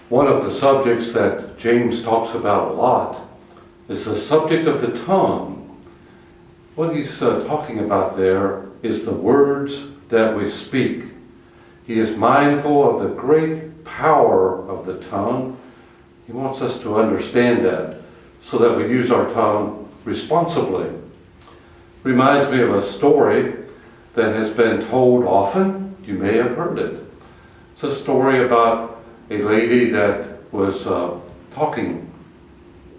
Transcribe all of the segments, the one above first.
One of the subjects that James talks about a lot is the subject of the tongue. What he's talking about there is the words that we speak. He is mindful of the great power of the tongue. He wants us to understand that so that we use our tongue responsibly. Reminds me of a story that has been told often. You may have heard it. It's a story about a lady that was talking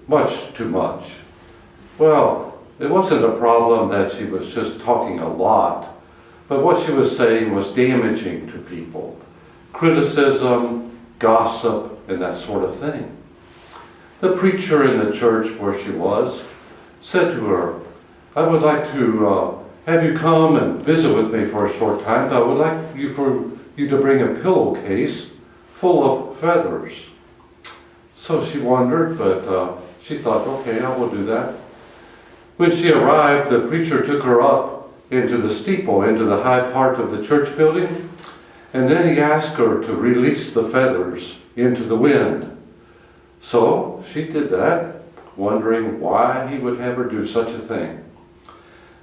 much too much. Well, it wasn't a problem that she was just talking a lot, but what she was saying was damaging to people. Criticism, gossip, and that sort of thing. The preacher in the church where she was said to her, I would like to have you come and visit with me for a short time, but I would like you to bring a pillowcase full of feathers. So she wondered, but she thought, okay, I will do that. When she arrived, the preacher took her up into the steeple, into the high part of the church building, and then he asked her to release the feathers into the wind. So she did that, wondering why he would have her do such a thing.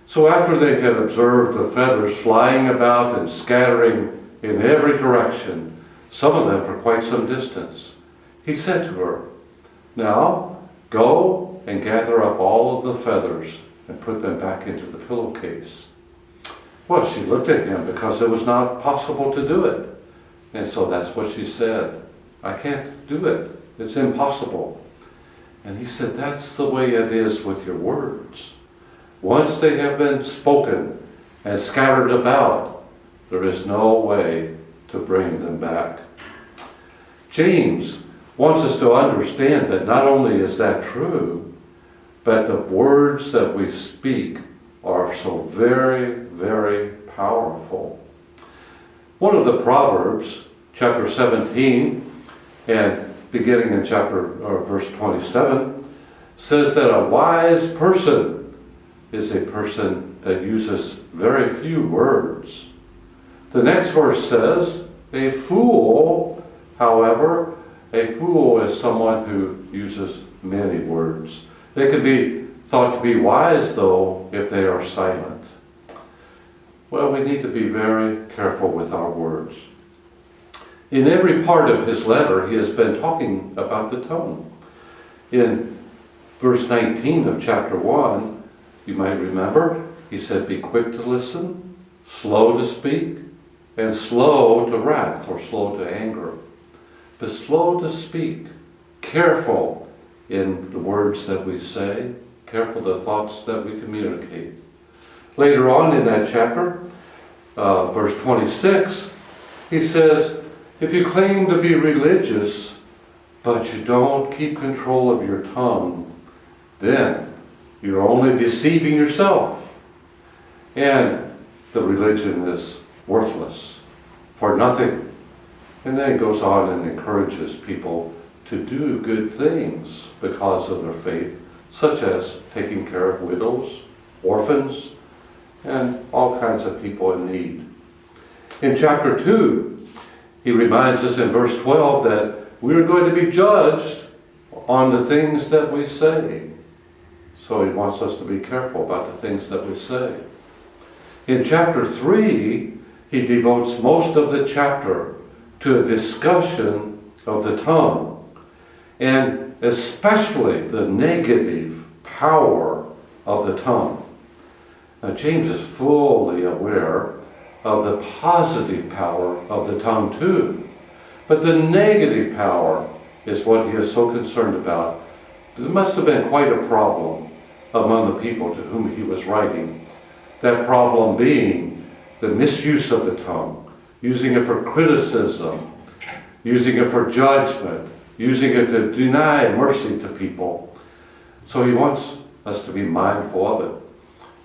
So after they had observed the feathers flying about and scattering in every direction, some of them for quite some distance, he said to her, now go and gather up all of the feathers and put them back into the pillowcase. Well, she looked at him because it was not possible to do it. And so that's what she said. I can't do it. It's impossible. And he said, that's the way it is with your words. Once they have been spoken and scattered about, there is no way to bring them back. James wants us to understand that not only is that true, but the words that we speak are so very, very powerful. One of the Proverbs, chapter 17, and beginning in verse 27, says that a wise person is a person that uses very few words. The next verse says, a fool, however, a fool is someone who uses many words. They can be thought to be wise, though, if they are silent. Well, we need to be very careful with our words. In every part of his letter, he has been talking about the tongue. In verse 19 of chapter 1, you might remember, he said, be quick to listen, slow to speak, and slow to wrath, or slow to anger. But slow to speak, careful in the words that we say, careful the thoughts that we communicate. Later on in that chapter, verse 26, he says, if you claim to be religious, but you don't keep control of your tongue, then you're only deceiving yourself. And the religion is worthless, for nothing. And then he goes on and encourages people to do good things because of their faith, such as taking care of widows, orphans, and all kinds of people in need. In chapter 2, he reminds us in verse 12 that we're going to be judged on the things that we say. So he wants us to be careful about the things that we say. In chapter 3, he devotes most of the chapter to a discussion of the tongue, and especially the negative power of the tongue. Now, James is fully aware of the positive power of the tongue too, but the negative power is what he is so concerned about. It must have been quite a problem among the people to whom he was writing. That problem being the misuse of the tongue, using it for criticism, using it for judgment, using it to deny mercy to people. So he wants us to be mindful of it.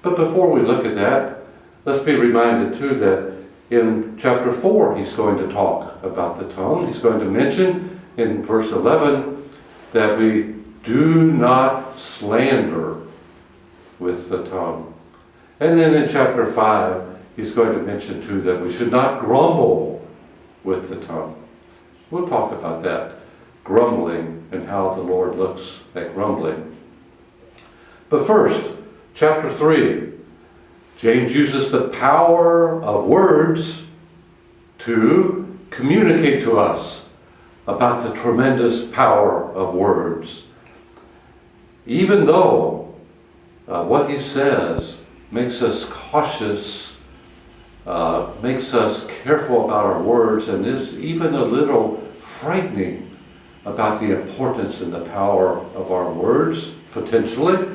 But before we look at that, let's be reminded too that in chapter 4 he's going to talk about the tongue. He's going to mention in verse 11 that we do not slander with the tongue. And then in chapter 5, he's going to mention too that we should not grumble with the tongue. We'll talk about that. grumbling and how the Lord looks at grumbling. But first, chapter 3, James uses the power of words to communicate to us about the tremendous power of words. Even though what he says makes us cautious, makes us careful about our words, and is even a little frightening about the importance and the power of our words, potentially,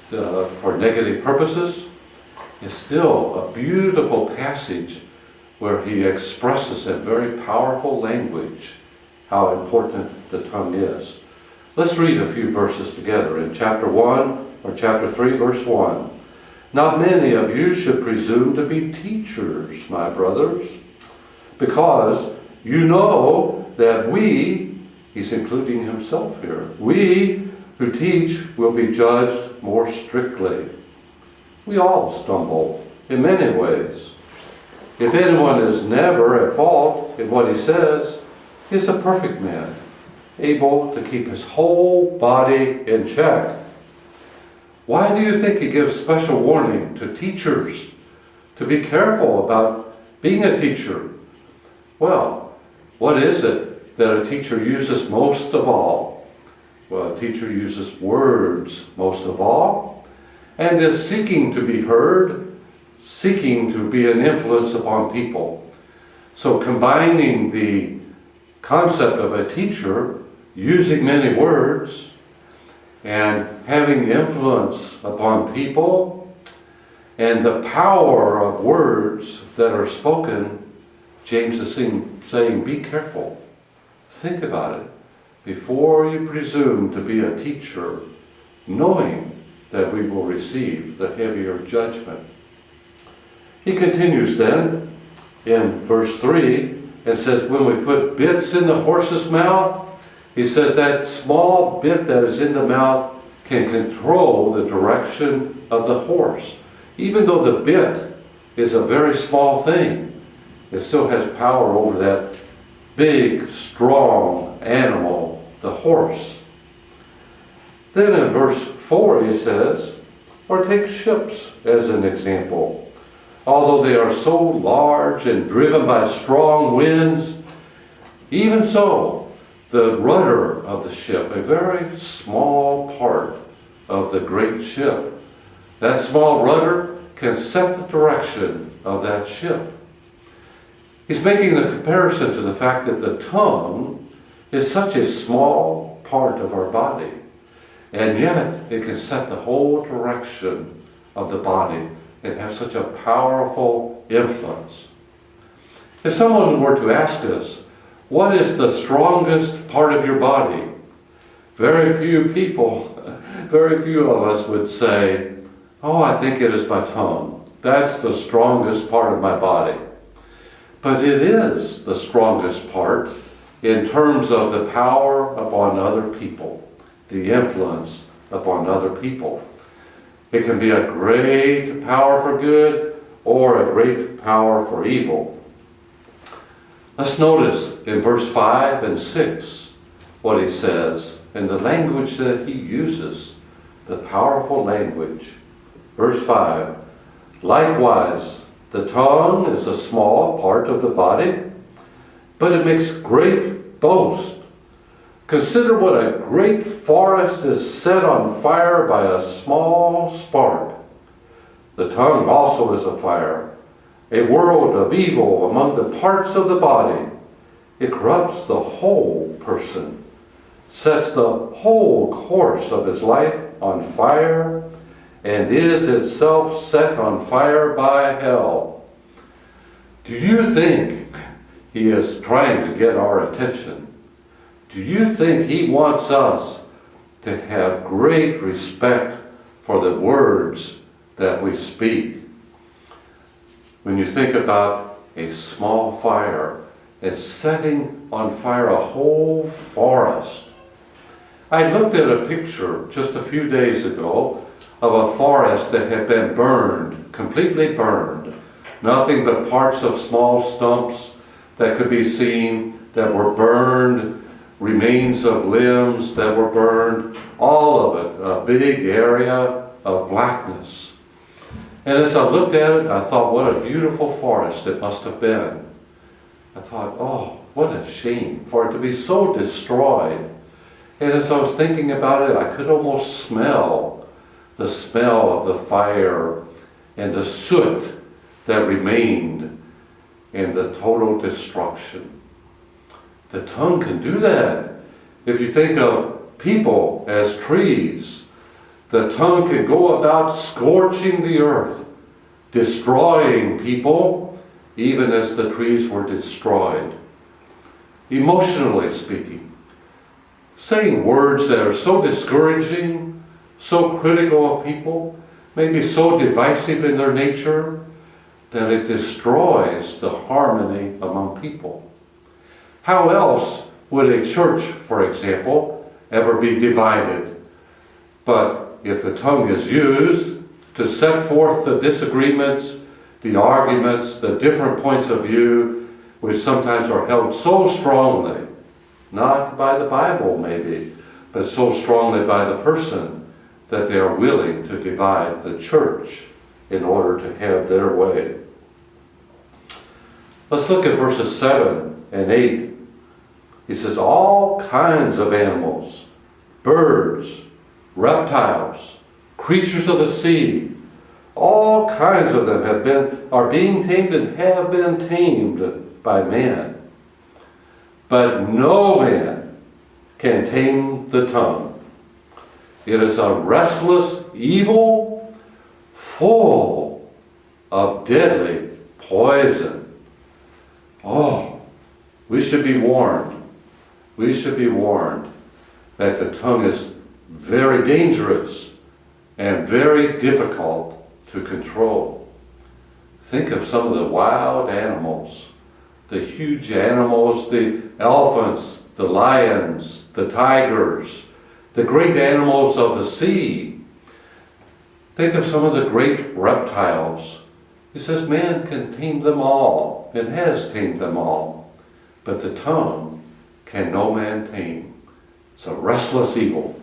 for negative purposes, is still a beautiful passage where he expresses in very powerful language how important the tongue is. Let's read a few verses together in chapter 1 or chapter 3, verse 1. Not many of you should presume to be teachers, my brothers, because you know that we, he's including himself here, we who teach will be judged more strictly. We all stumble in many ways. If anyone is never at fault in what he says, he is a perfect man, able to keep his whole body in check. Why do you think he gives special warning to teachers to be careful about being a teacher? Well, what is it that a teacher uses most of all? Well, a teacher uses words most of all, and is seeking to be heard, seeking to be an influence upon people. So combining the concept of a teacher using many words and having influence upon people and the power of words that are spoken, James is saying, be careful. Think about it before you presume to be a teacher, knowing that we will receive the heavier judgment. He continues then in verse 3 and says, when we put bits in the horse's mouth, he says that small bit that is in the mouth can control the direction of the horse. Even though the bit is a very small thing, it still has power over that big, strong animal, the horse. Then in verse 4 he says, or take ships as an example. Although they are so large and driven by strong winds, even so, the rudder of the ship, a very small part of the great ship, that small rudder can set the direction of that ship. He's making the comparison to the fact that the tongue is such a small part of our body, and yet it can set the whole direction of the body and have such a powerful influence. If someone were to ask us, what is the strongest part of your body? Very few of us would say, oh, I think it is my tongue. That's the strongest part of my body. But it is the strongest part in terms of the power upon other people, the influence upon other people. It can be a great power for good or a great power for evil. Let's notice in verse 5 and 6 what he says and the language that he uses, the powerful language. Verse 5, likewise, the tongue is a small part of the body, but it makes great boast. Consider what a great forest is set on fire by a small spark. The tongue also is a fire, a world of evil among the parts of the body. It corrupts the whole person, sets the whole course of his life on fire, and is itself set on fire by hell. Do you think he is trying to get our attention? Do you think he wants us to have great respect for the words that we speak? When you think about a small fire, it's setting on fire a whole forest. I looked at a picture just a few days ago of a forest that had been burned, completely burned. Nothing but parts of small stumps that could be seen that were burned, remains of limbs that were burned, all of it, a big area of blackness. And as I looked at it, I thought, what a beautiful forest it must have been. I thought, oh, what a shame for it to be so destroyed. And as I was thinking about it, I could almost smell the smell of the fire and the soot that remained in the total destruction. The tongue can do that. If you think of people as trees, the tongue can go about scorching the earth, destroying people, even as the trees were destroyed. Emotionally speaking, saying words that are so discouraging, so critical of people, maybe so divisive in their nature, that it destroys the harmony among people. How else would a church, for example, ever be divided? But if the tongue is used to set forth the disagreements, the arguments, the different points of view, which sometimes are held so strongly, not by the Bible maybe, but so strongly by the person, that they are willing to divide the church in order to have their way. Let's look at verses 7 and 8. He says, all kinds of animals, birds, reptiles, creatures of the sea, all kinds of them are being tamed and have been tamed by man. But no man can tame the tongue. It is a restless evil full of deadly poison. Oh, we should be warned. We should be warned that the tongue is very dangerous and very difficult to control. Think of some of the wild animals, the huge animals, the elephants, the lions, the tigers, the great animals of the sea. Think of some of the great reptiles. He says man can tame them all and has tamed them all, but the tongue can no man tame. It's a restless evil,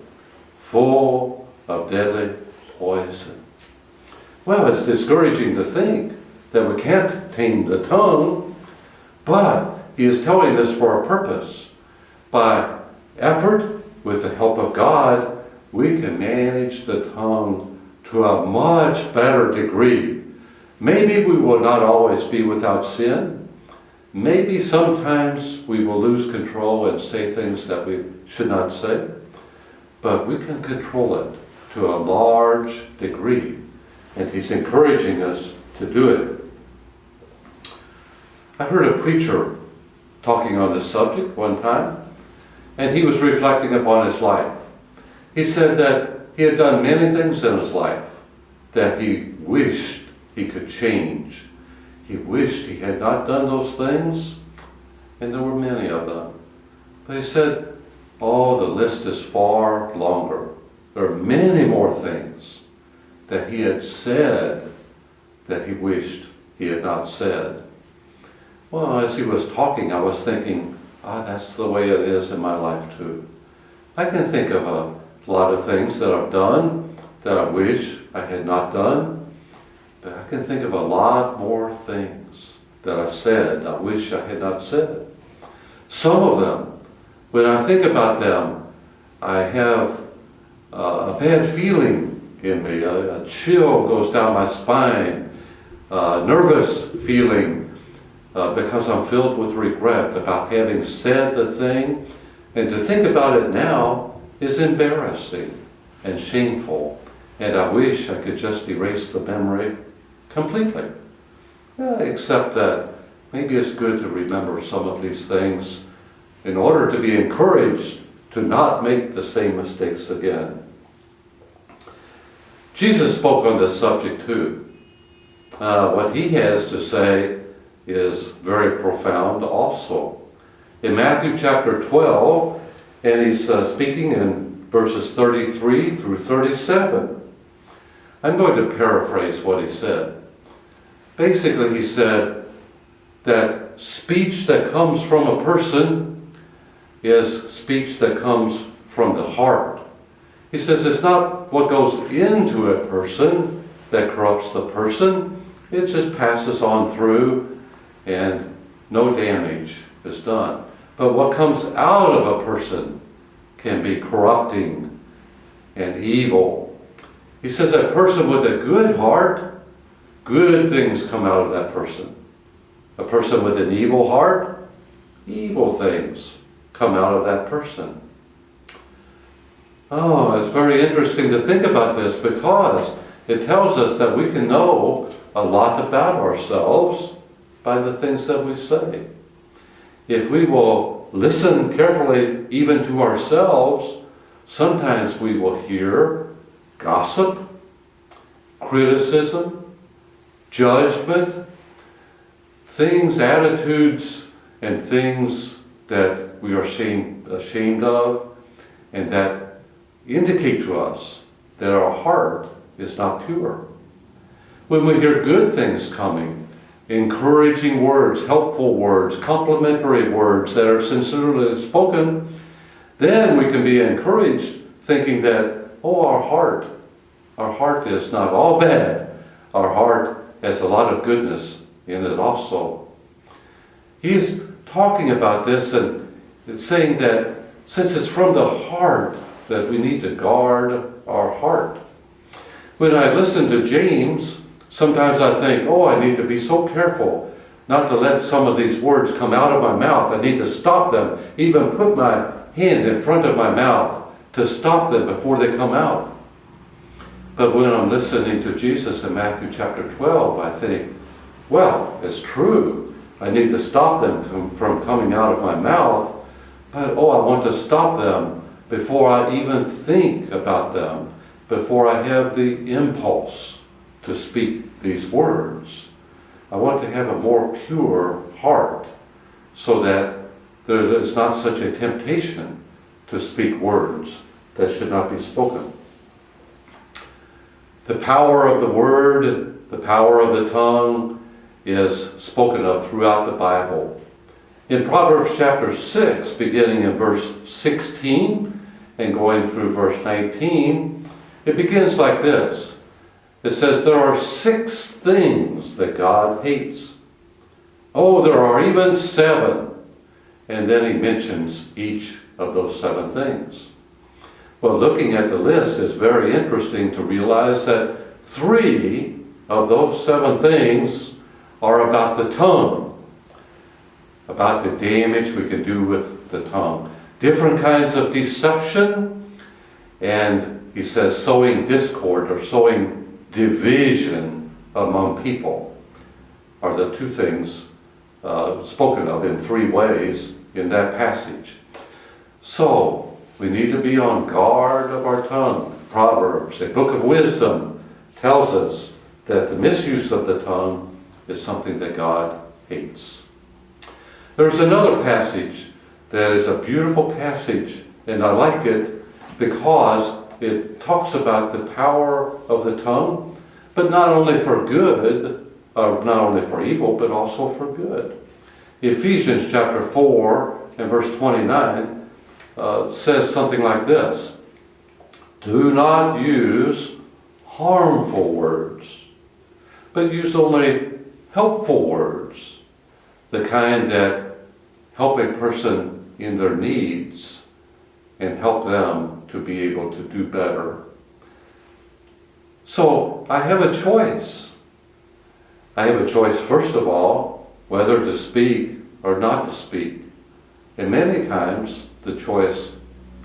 full of deadly poison. Well, it's discouraging to think that we can't tame the tongue, but he is telling us for a purpose. By effort, with the help of God, we can manage the tongue to a much better degree. Maybe we will not always be without sin. Maybe sometimes we will lose control and say things that we should not say, but we can control it to a large degree, and he's encouraging us to do it. I heard a preacher talking on this subject one time, and he was reflecting upon his life. He said that he had done many things in his life that he wished he could change. He wished he had not done those things, and there were many of them. But he said, oh, the list is far longer. There are many more things that he had said that he wished he had not said. Well, as he was talking, I was thinking, that's the way it is in my life too. I can think of a lot of things that I've done that I wish I had not done. But I can think of a lot more things that I said I wish I had not said. Some of them, when I think about them, I have a bad feeling in me. A chill goes down my spine, a nervous feeling because I'm filled with regret about having said the thing. And to think about it now is embarrassing and shameful. And I wish I could just erase the memory completely. Except that maybe it's good to remember some of these things in order to be encouraged to not make the same mistakes again. Jesus spoke on this subject too. What he has to say is very profound also. In Matthew chapter 12, and he's speaking in verses 33 through 37. I'm going to paraphrase what he said. Basically, he said that speech that comes from a person is speech that comes from the heart. He says it's not what goes into a person that corrupts the person. It just passes on through and no damage is done. But what comes out of a person can be corrupting and evil. He says a person with a good heart, good things come out of that person. A person with an evil heart, evil things come out of that person. Oh, it's very interesting to think about this because it tells us that we can know a lot about ourselves by the things that we say. If we will listen carefully even to ourselves, sometimes we will hear gossip, criticism, judgment, things, attitudes, and things that we are ashamed of, and that indicate to us that our heart is not pure. When we hear good things coming, encouraging words, helpful words, complimentary words that are sincerely spoken, then we can be encouraged thinking that, oh, our heart is not all bad. Our heart has a lot of goodness in it also. He's talking about this and it's saying that since it's from the heart that we need to guard our heart. When I listen to James, sometimes I think, oh, I need to be so careful not to let some of these words come out of my mouth. I need to stop them, even put my hand in front of my mouth to stop them before they come out. But when I'm listening to Jesus in Matthew chapter 12, I think, well, it's true. I need to stop them from coming out of my mouth, but I want to stop them before I even think about them, before I have the impulse to speak these words. I want to have a more pure heart so that there is not such a temptation to speak words that should not be spoken. The power of the word, the power of the tongue is spoken of throughout the Bible. In Proverbs chapter 6, beginning in verse 16 and going through verse 19, it begins like this. It says, there are 6 things that God hates. Oh, there are even 7. And then he mentions each of those 7 things. Well, looking at the list is very interesting to realize that 3 of those 7 things are about the tongue, about the damage we can do with the tongue. Different kinds of deception, and he says sowing discord or sowing division among people are the 2 things spoken of in 3 ways in that passage. So, we need to be on guard of our tongue. Proverbs, a book of wisdom, tells us that the misuse of the tongue is something that God hates. There's another passage that is a beautiful passage, and I like it because it talks about the power of the tongue, but not only for good, not only for evil, but also for good. Ephesians chapter 4 and verse 29 says something like this. Do not use harmful words, but use only helpful words, the kind that help a person in their needs and help them to be able to do better. So I have a choice. I have a choice, first of all, whether to speak or not to speak. And many times the choice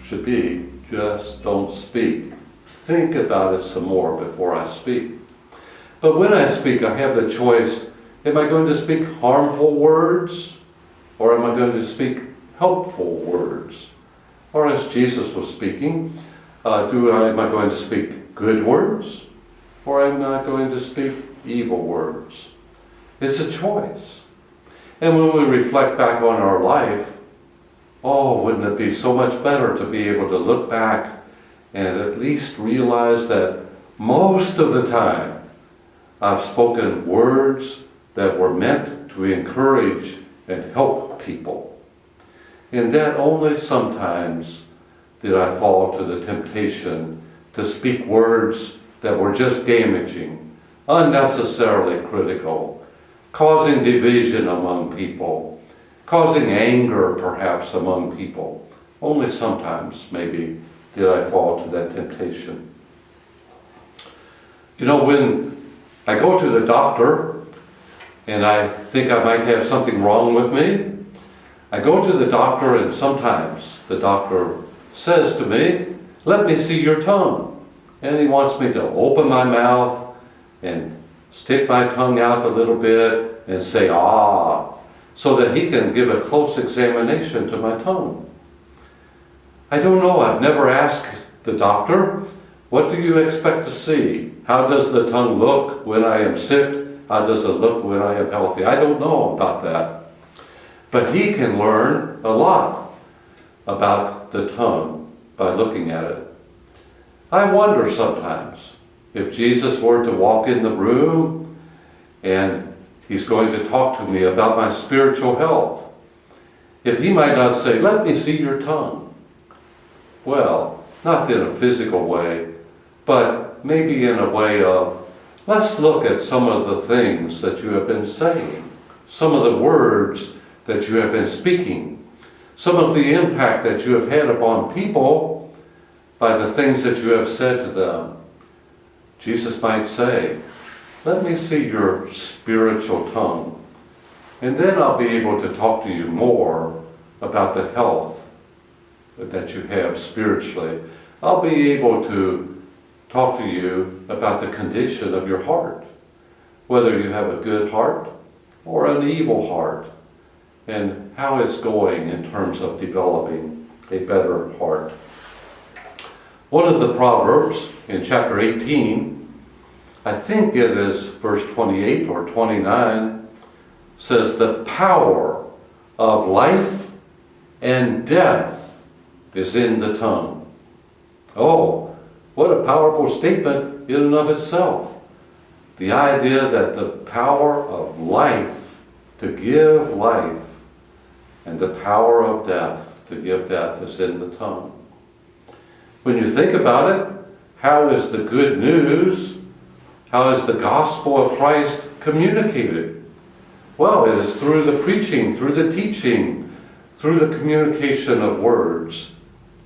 should be just don't speak. Think about it some more before I speak. But when I speak, I have the choice, am I going to speak harmful words or am I going to speak helpful words? Or as Jesus was speaking, am I going to speak good words or am I going to speak evil words? It's a choice. And when we reflect back on our life, oh, wouldn't it be so much better to be able to look back and at least realize that most of the time I've spoken words that were meant to encourage and help people. in that only sometimes did I fall to the temptation to speak words that were just damaging, unnecessarily critical, causing division among people, causing anger perhaps among people. Only sometimes, maybe, did I fall to that temptation. You know, when I go to the doctor and I think I might have something wrong with me, I go to the doctor and sometimes the doctor says to me, "Let me see your tongue." And he wants me to open my mouth and stick my tongue out a little bit and say, "Ah," so that he can give a close examination to my tongue. I don't know, I've never asked the doctor, "What do you expect to see? How does the tongue look when I am sick? How does it look when I am healthy?" I don't know about that. But he can learn a lot about the tongue by looking at it. I wonder sometimes if Jesus were to walk in the room and he's going to talk to me about my spiritual health, if he might not say, "Let me see your tongue." Well, not in a physical way, but maybe in a way of, let's look at some of the things that you have been saying, some of the words that you have been speaking, some of the impact that you have had upon people by the things that you have said to them. Jesus might say, "Let me see your spiritual tongue, and then I'll be able to talk to you more about the health that you have spiritually. I'll be able to talk to you about the condition of your heart, whether you have a good heart or an evil heart, and how it's going in terms of developing a better heart." One of the Proverbs in chapter 18, I think it is verse 28 or 29, says, "The power of life and death is in the tongue." Oh, what a powerful statement in and of itself. The idea that the power of life to give life and the power of death to give death is in the tongue. When you think about it, how is the good news, how is the gospel of Christ communicated? Well, it is through the preaching, through the teaching, through the communication of words,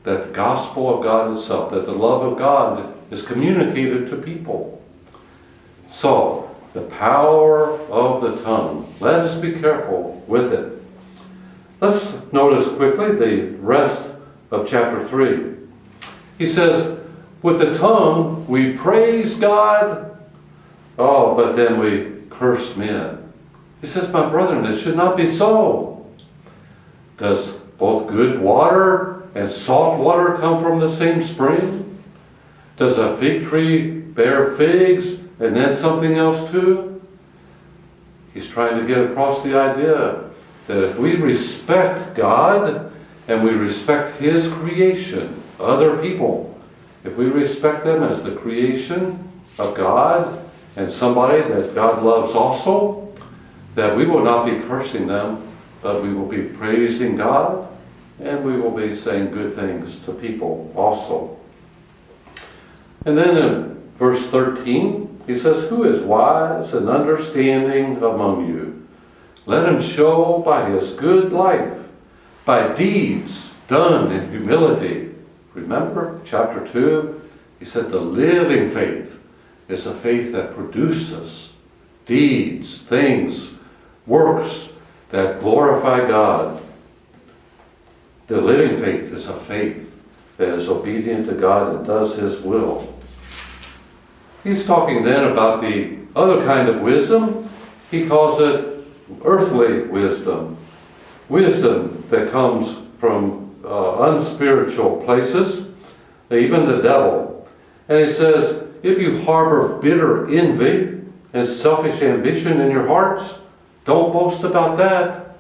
that the gospel of God itself, that the love of God is communicated to people. So, the power of the tongue. Let us be careful with it. Let's notice quickly the rest of chapter 3. He says, with the tongue we praise God, oh, but then we curse men. He says, my brethren, it should not be so. Does both good water and salt water come from the same spring? Does a fig tree bear figs and then something else too? He's trying to get across the idea that if we respect God and we respect His creation, other people, if we respect them as the creation of God and somebody that God loves also, that we will not be cursing them, but we will be praising God and we will be saying good things to people also. And then in verse 13, he says, who is wise and understanding among you? Let him show by his good life, by deeds done in humility. Remember, chapter 2, he said the living faith is a faith that produces deeds, things, works that glorify God. The living faith is a faith that is obedient to God and does His will. He's talking then about the other kind of wisdom. He calls it earthly wisdom. Wisdom that comes from unspiritual places, even the devil. And he says, if you harbor bitter envy and selfish ambition in your hearts, don't boast about that.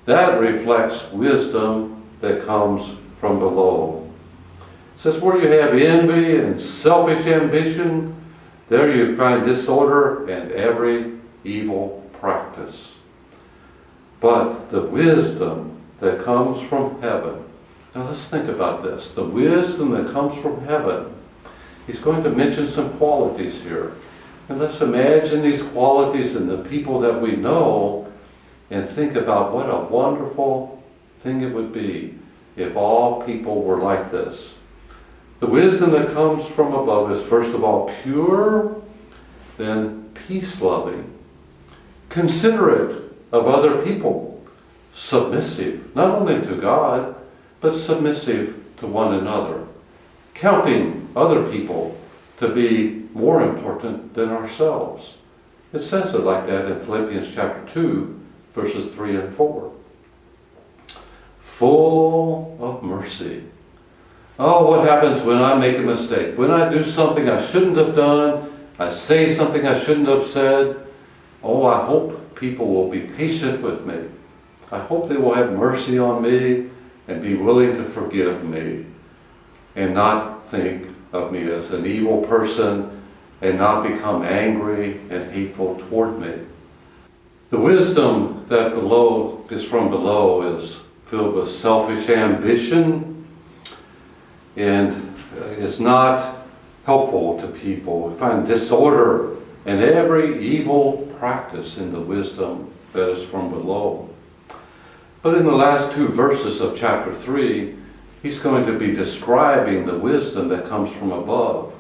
That reflects wisdom that comes from below. It says where you have envy and selfish ambition, there you find disorder and every evil practice. But the wisdom that comes from heaven. Now let's think about this. The wisdom that comes from heaven. He's going to mention some qualities here. And let's imagine these qualities in the people that we know and think about what a wonderful thing it would be if all people were like this. The wisdom that comes from above is first of all pure, then peace-loving, considerate of other people, submissive, not only to God, but submissive to one another, counting other people to be more important than ourselves. It says it like that in Philippians chapter 2, verses 3 and 4. Full of mercy. Oh, what happens when I make a mistake? When I do something I shouldn't have done, I say something I shouldn't have said. Oh, I hope people will be patient with me. I hope they will have mercy on me and be willing to forgive me and not think of me as an evil person and not become angry and hateful toward me. The wisdom that is from below is filled with selfish ambition and is not helpful to people. We find disorder and every evil practice in the wisdom that is from below. But in the last 2 verses of chapter 3, he's going to be describing the wisdom that comes from above.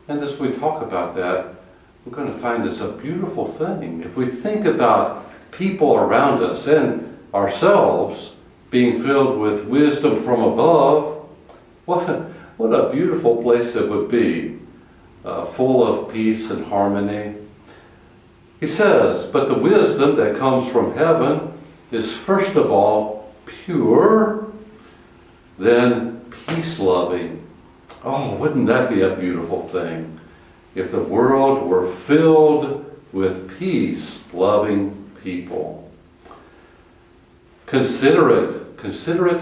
And as we talk about that, we're going to find it's a beautiful thing. If we think about people around us and ourselves being filled with wisdom from above, what a beautiful place it would be, full of peace and harmony. He says, but the wisdom that comes from heaven is first of all pure, then peace-loving. Oh, wouldn't that be a beautiful thing if the world were filled with peace-loving people. Considerate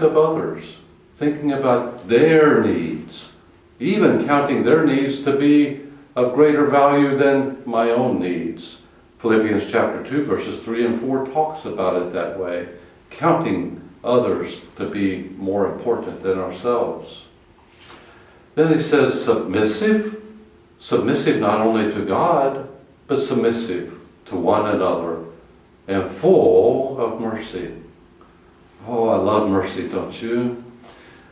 of others, thinking about their needs, even counting their needs to be of greater value than my own needs. Philippians chapter 2, verses 3 and 4 talks about it that way, counting others to be more important than ourselves. Then he says submissive not only to God, but submissive to one another, and full of mercy. Oh, I love mercy, don't you?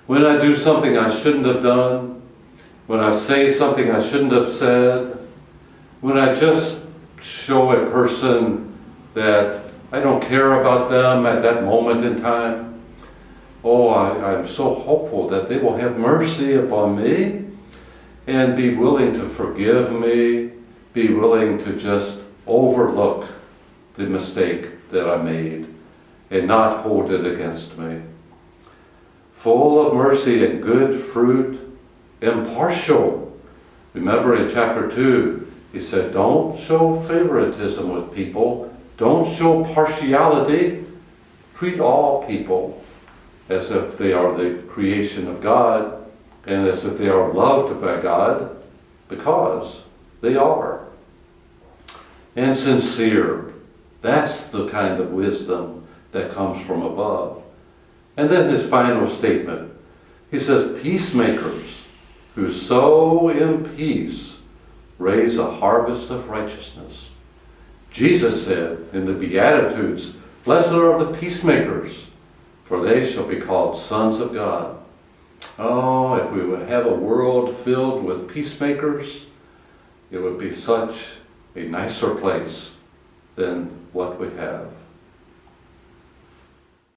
When I do something I shouldn't have done, when I say something I shouldn't have said, when I just show a person that I don't care about them at that moment in time, oh, I'm so hopeful that they will have mercy upon me and be willing to forgive me, be willing to just overlook the mistake that I made and not hold it against me. Full of mercy and good fruit, impartial. Remember in chapter 2, he said, don't show favoritism with people. Don't show partiality. Treat all people as if they are the creation of God and as if they are loved by God, because they are. And sincere. That's the kind of wisdom that comes from above. And then his final statement. He says, peacemakers who sow in peace raise a harvest of righteousness. Jesus said in the Beatitudes, blessed are the peacemakers, for they shall be called sons of God. Oh, if we would have a world filled with peacemakers, it would be such a nicer place than what we have.